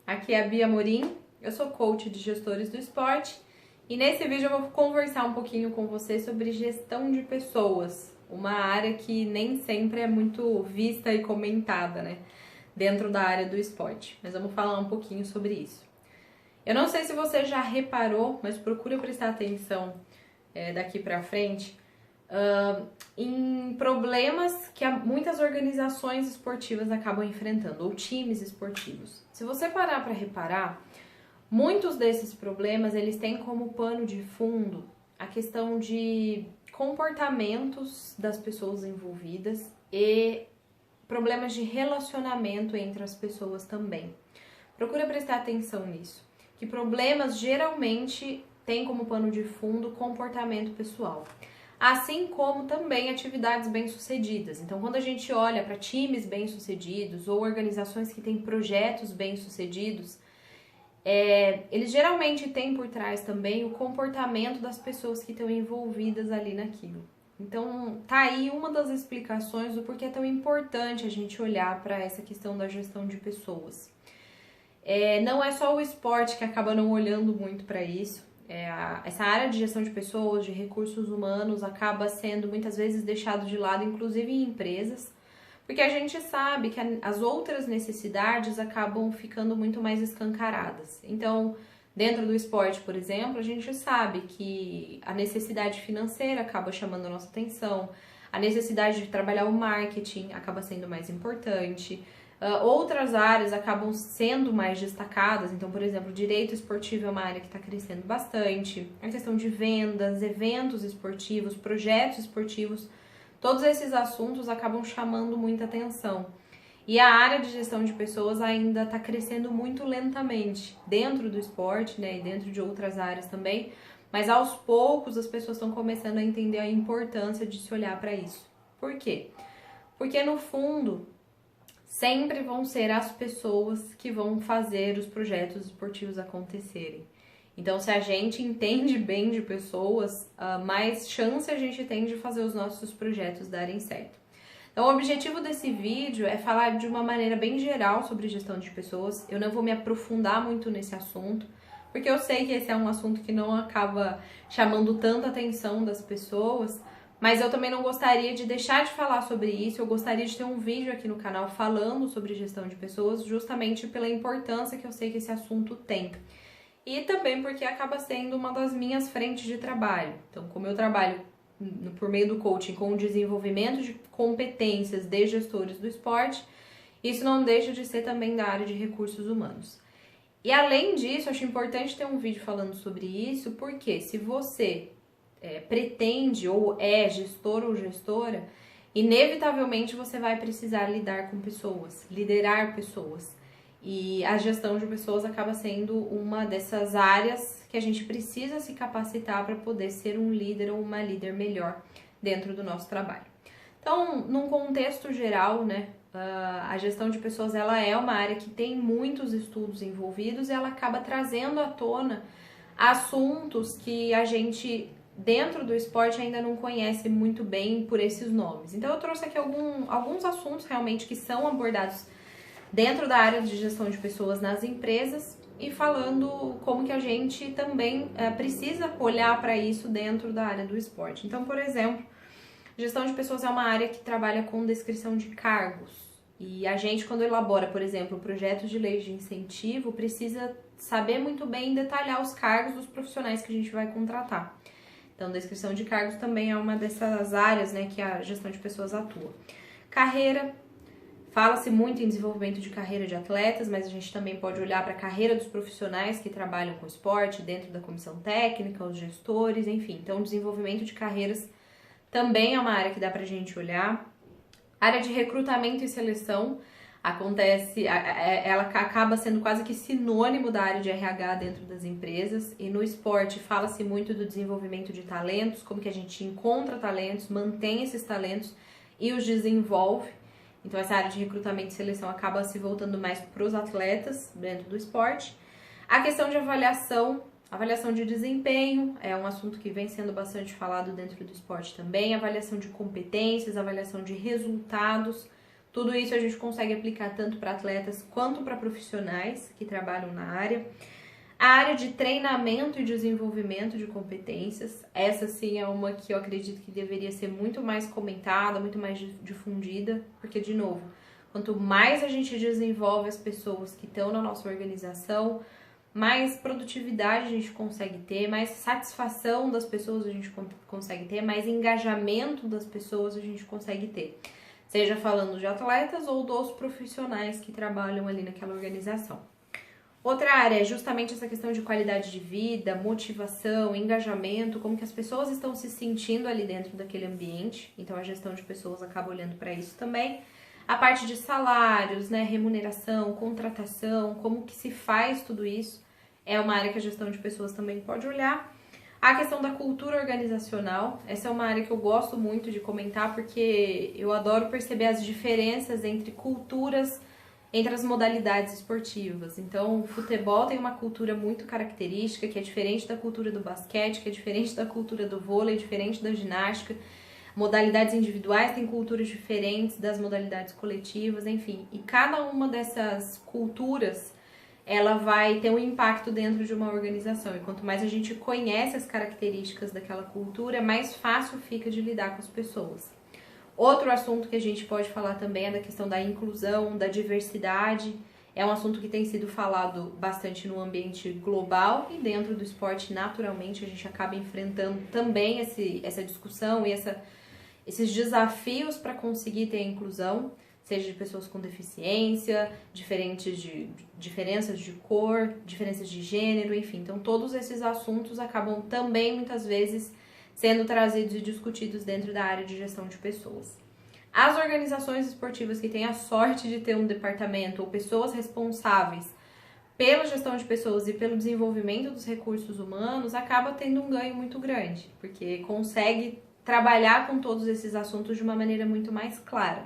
Aqui é a Bia Morim, eu sou coach de gestores do esporte e nesse vídeo eu vou conversar um pouquinho com você sobre gestão de pessoas, uma área que nem sempre é muito vista e comentada, né, dentro da área do esporte, mas vamos falar um pouquinho sobre isso. Eu não sei se você já reparou, mas procura prestar atenção daqui pra frente, em problemas que muitas organizações esportivas acabam enfrentando, ou times esportivos. Se você parar para reparar, muitos desses problemas eles têm como pano de fundo a questão de comportamentos das pessoas envolvidas e problemas de relacionamento entre as pessoas também. Procura prestar atenção nisso, que problemas geralmente têm como pano de fundo comportamento pessoal. Assim como também atividades bem-sucedidas. Então, quando a gente olha para times bem-sucedidos ou organizações que têm projetos bem-sucedidos, eles geralmente têm por trás também o comportamento das pessoas que estão envolvidas ali naquilo. Então, tá aí uma das explicações do porquê é tão importante a gente olhar para essa questão da gestão de pessoas. Não é só o esporte que acaba não olhando muito para isso. Essa área de gestão de pessoas, de recursos humanos, acaba sendo muitas vezes deixado de lado, inclusive em empresas, porque a gente sabe que as outras necessidades acabam ficando muito mais escancaradas. Então, dentro do esporte, por exemplo, a gente sabe que a necessidade financeira acaba chamando a nossa atenção, a necessidade de trabalhar o marketing acaba sendo mais importante. Outras áreas acabam sendo mais destacadas, então, por exemplo, o direito esportivo é uma área que está crescendo bastante, a questão de vendas, eventos esportivos, projetos esportivos, todos esses assuntos acabam chamando muita atenção. E a área de gestão de pessoas ainda está crescendo muito lentamente, dentro do esporte, né, e dentro de outras áreas também, mas aos poucos as pessoas estão começando a entender a importância de se olhar para isso. Por quê? Porque no fundo, sempre vão ser as pessoas que vão fazer os projetos esportivos acontecerem. Então, se a gente entende bem de pessoas, mais chance a gente tem de fazer os nossos projetos darem certo. Então, o objetivo desse vídeo é falar de uma maneira bem geral sobre gestão de pessoas. Eu não vou me aprofundar muito nesse assunto, porque eu sei que esse é um assunto que não acaba chamando tanta atenção das pessoas, mas eu também não gostaria de deixar de falar sobre isso. Eu gostaria de ter um vídeo aqui no canal falando sobre gestão de pessoas, justamente pela importância que eu sei que esse assunto tem. E também porque acaba sendo uma das minhas frentes de trabalho. Então, como eu trabalho por meio do coaching com o desenvolvimento de competências de gestores do esporte, isso não deixa de ser também da área de recursos humanos. E além disso, acho importante ter um vídeo falando sobre isso, porque se você pretende ou é gestor ou gestora, inevitavelmente você vai precisar lidar com pessoas, liderar pessoas. E a gestão de pessoas acaba sendo uma dessas áreas que a gente precisa se capacitar para poder ser um líder ou uma líder melhor dentro do nosso trabalho. Então, num contexto geral, né, a gestão de pessoas ela é uma área que tem muitos estudos envolvidos e ela acaba trazendo à tona assuntos que a gente dentro do esporte ainda não conhece muito bem por esses nomes. Então eu trouxe aqui alguns assuntos realmente que são abordados dentro da área de gestão de pessoas nas empresas e falando como que a gente também precisa olhar para isso dentro da área do esporte. Então, por exemplo, gestão de pessoas é uma área que trabalha com descrição de cargos. E a gente, quando elabora, por exemplo, projetos de lei de incentivo, precisa saber muito bem detalhar os cargos dos profissionais que a gente vai contratar. Então, descrição de cargos também é uma dessas áreas, né, que a gestão de pessoas atua. Carreira, fala-se muito em desenvolvimento de carreira de atletas, mas a gente também pode olhar para a carreira dos profissionais que trabalham com esporte, dentro da comissão técnica, os gestores, enfim. Então, desenvolvimento de carreiras também é uma área que dá para a gente olhar. Área de recrutamento e seleção ela acaba sendo quase que sinônimo da área de RH dentro das empresas. E no esporte fala-se muito do desenvolvimento de talentos, como que a gente encontra talentos, mantém esses talentos e os desenvolve. Então essa área de recrutamento e seleção acaba se voltando mais para os atletas dentro do esporte. A questão de avaliação de desempenho é um assunto que vem sendo bastante falado dentro do esporte também. Avaliação de competências, avaliação de resultados. Tudo isso a gente consegue aplicar tanto para atletas quanto para profissionais que trabalham na área. A área de treinamento e desenvolvimento de competências, essa sim é uma que eu acredito que deveria ser muito mais comentada, muito mais difundida, porque, de novo, quanto mais a gente desenvolve as pessoas que estão na nossa organização, mais produtividade a gente consegue ter, mais satisfação das pessoas a gente consegue ter, mais engajamento das pessoas a gente consegue ter. Seja falando de atletas ou dos profissionais que trabalham ali naquela organização. Outra área é justamente essa questão de qualidade de vida, motivação, engajamento, como que as pessoas estão se sentindo ali dentro daquele ambiente. Então a gestão de pessoas acaba olhando para isso também. A parte de salários, né, remuneração, contratação, como que se faz tudo isso, é uma área que a gestão de pessoas também pode olhar. A questão da cultura organizacional, essa é uma área que eu gosto muito de comentar porque eu adoro perceber as diferenças entre culturas, entre as modalidades esportivas. Então, o futebol tem uma cultura muito característica, que é diferente da cultura do basquete, que é diferente da cultura do vôlei, diferente da ginástica. Modalidades individuais têm culturas diferentes das modalidades coletivas, enfim. E cada uma dessas culturas, ela vai ter um impacto dentro de uma organização. E quanto mais a gente conhece as características daquela cultura, mais fácil fica de lidar com as pessoas. Outro assunto que a gente pode falar também é da questão da inclusão, da diversidade. É um assunto que tem sido falado bastante no ambiente global e dentro do esporte, naturalmente, a gente acaba enfrentando também essa discussão e esses desafios para conseguir ter a inclusão, seja de pessoas com deficiência, diferenças de cor, diferenças de gênero, enfim. Então, todos esses assuntos acabam também, muitas vezes, sendo trazidos e discutidos dentro da área de gestão de pessoas. As organizações esportivas que têm a sorte de ter um departamento ou pessoas responsáveis pela gestão de pessoas e pelo desenvolvimento dos recursos humanos, acaba tendo um ganho muito grande, porque consegue trabalhar com todos esses assuntos de uma maneira muito mais clara.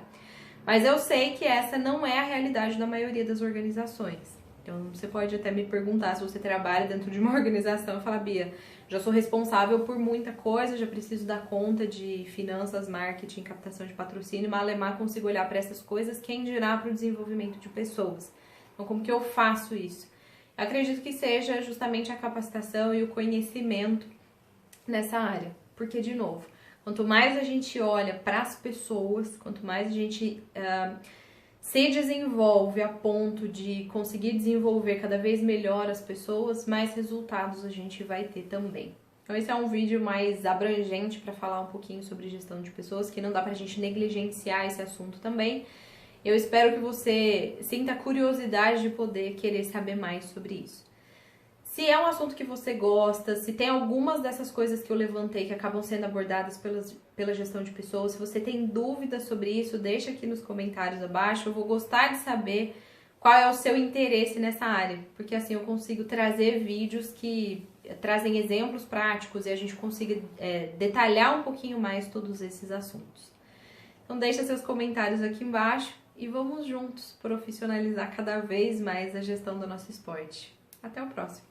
Mas eu sei que essa não é a realidade da maioria das organizações. Então, você pode até me perguntar se você trabalha dentro de uma organização e falar, Bia, já sou responsável por muita coisa, já preciso dar conta de finanças, marketing, captação de patrocínio, malemar consigo olhar para essas coisas, quem dirá para o desenvolvimento de pessoas. Então, como que eu faço isso? Eu acredito que seja justamente a capacitação e o conhecimento nessa área. Porque, de novo, quanto mais a gente olha para as pessoas, quanto mais a gente se desenvolve a ponto de conseguir desenvolver cada vez melhor as pessoas, mais resultados a gente vai ter também. Então esse é um vídeo mais abrangente para falar um pouquinho sobre gestão de pessoas, que não dá pra gente negligenciar esse assunto também. Eu espero que você sinta curiosidade de poder querer saber mais sobre isso. Se é um assunto que você gosta, se tem algumas dessas coisas que eu levantei que acabam sendo abordadas pela gestão de pessoas, se você tem dúvidas sobre isso, deixa aqui nos comentários abaixo. Eu vou gostar de saber qual é o seu interesse nessa área, porque assim eu consigo trazer vídeos que trazem exemplos práticos e a gente consiga detalhar um pouquinho mais todos esses assuntos. Então deixa seus comentários aqui embaixo e vamos juntos profissionalizar cada vez mais a gestão do nosso esporte. Até o próximo!